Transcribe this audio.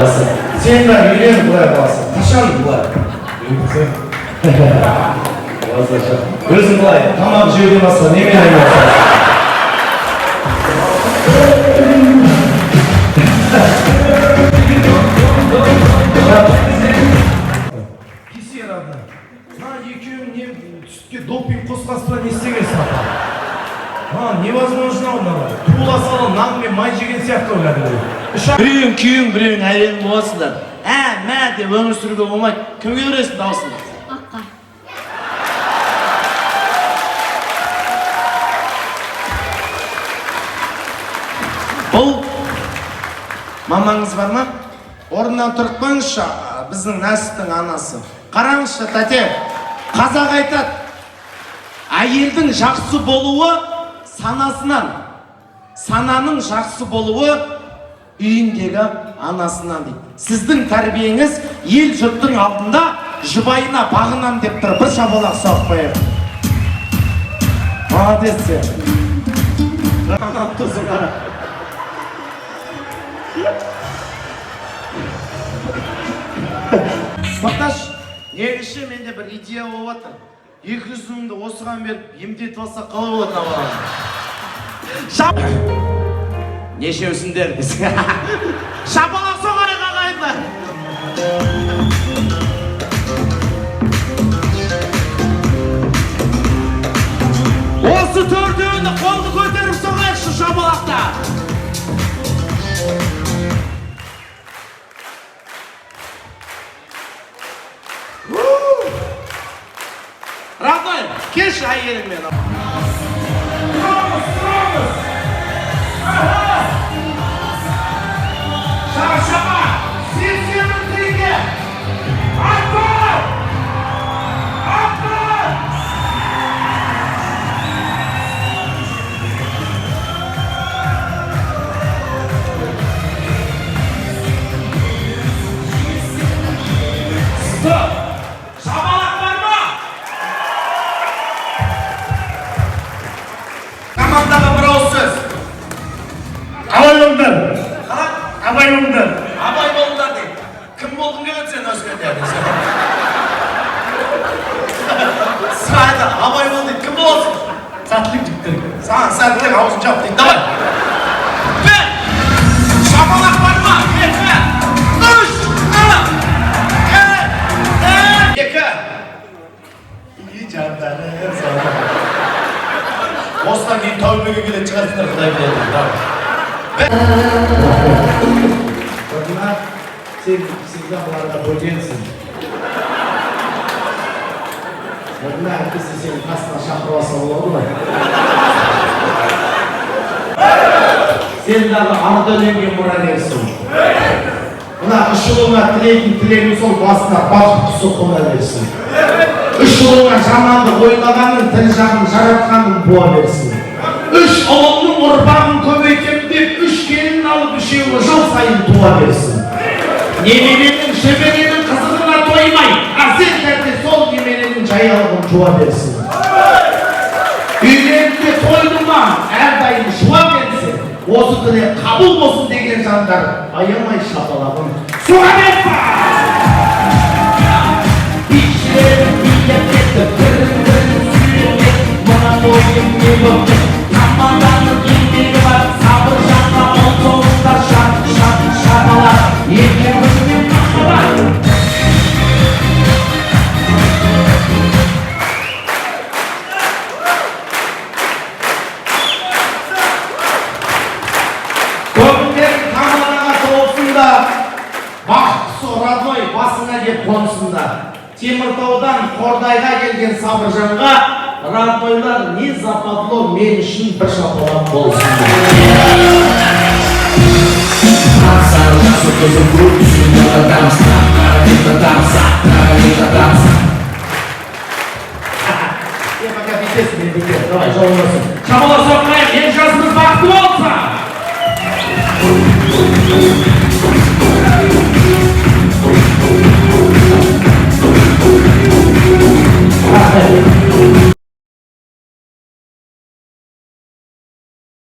Sen de үйленіп бұлай қаласың. Қашан бұлай? Өзің бұлай, тамақ жеуден басқа немен айналысасың? Кесер адына. Екеуің сүтке допинг қосқаспа не істемесін апа? Невозможно онда. Туыла салып нан мен май жеген сияқты ойлады. Біреуің күйеуің, біреуің әйелің боласыңдар. Мә деп өмір сүруге болмайды. Кімге бересің дауысын? Аққа. Бұл мамаңыз бар ма? Орнынан тұрып қойыңызшы, біздің Нәсіптің анасы. Қараңызшы, тәте, қазақ айтады, әйелдің жақсы болуы санасынан, сананың жақсы болуы үйіндегі анасынан дейді. Сіздің тәрбиеңіз ел жұрттың алдында жұбайына бағынам деп тұр. Бір шапалақ соғып қояйық. Молодец сен. Бақташ, негізше менде бір идея болып жатыр. 200 мыңды осыған беріп, емдетіп алсақ қалай болады балам? Нешеусіңдер десің? Шапалақ соғайық ағайындар! Осы төртеуінде қолды көтеріп соғайықшы шапалақта! Радой, кеш әйеліңмен. Шаба, сен-сенің тірге! Аттар! Аттар! Стоп! Шабалақ бар ма? Командаға бір ауыз сөз. Абай болыңдар. Абай болыңдар. Абай болыңдар дейді. Кім болғың келеді сен өскенде? Сұрайды, абай бол дейді. Кім боласың? Сәттілік жіктір. Саған сәттілік аузын жап дейді. Давай! Бер! Шапалақ бар ма? 2, 3, 2. İyi canlarım sana. Осыдан кейін тәубеге келетін шығарсыңдар, Құдай біледі. Родина, sen всегда благодарен. Родина, әйтпесе сені қасына шақырып алса болады ма? Сен дағы ана-дөненге мұрагерсің. Мына үш ұлыңа тілейтін тілегің сол басына бақыт құсы қона берсін. Үш ұлыңа жаманды ойлағанның тіл жағын жаратқанның буа берсін. Үш ұлыңның ұрпағын көбейтем деп үш келін алып үшеуі жыл сайын туа берсін. Немеренің шөберенің қызығына тоймай, әсет тәрде сол немеренің жаялығын жуа берсін. Үйленуге тойды ма, әрдайым жуа берсін. Осы тілек қабыл болсын деген жандар аямай шапалағын соға берсін. Бишілерім билеп кетті, бірін-бірін сүйреп, мына тойым не болды? Команданың еңбегі бар, сабыр жанға ол соғыста шапалақ, екеуіңмен махаббат. Көңілдер командаға толысында, бақытысы родной басына кеп қонысында. Теміртаудан Қордайға келген Сабыржанға роднойлар не западло мен үшін бір шапалақ болсын.